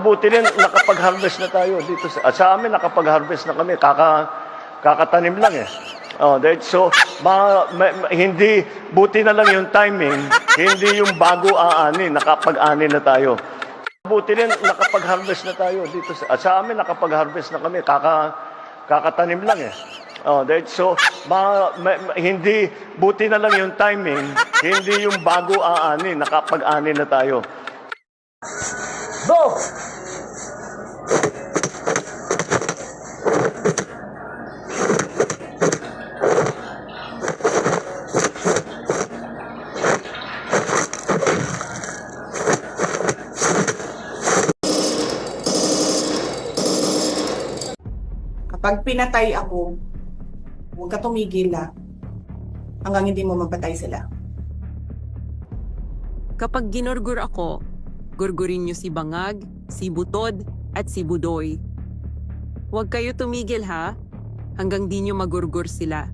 Mabuti rin nakapag-harvest na tayo dito sa amin, nakapag-harvest na kami, kakatanim lang eh. So hindi, buti na lang yung timing, hindi yung bago aani, nakapag-ani na tayo. Mabuti rin nakapag-harvest na tayo dito sa amin, nakapag-harvest na kami, kakatanim lang eh. So hindi, buti na lang yung timing, hindi yung bago aani, nakapag-ani na tayo. Go! Kapag pinatay ako, huwag ka tumigil hanggang hindi mo mapatay sila. Kapag ginurgur ako, gurgurin niyo si Bangag, si Butod, at si Budoy. Huwag kayo tumigil hanggang di niyo magurgur sila.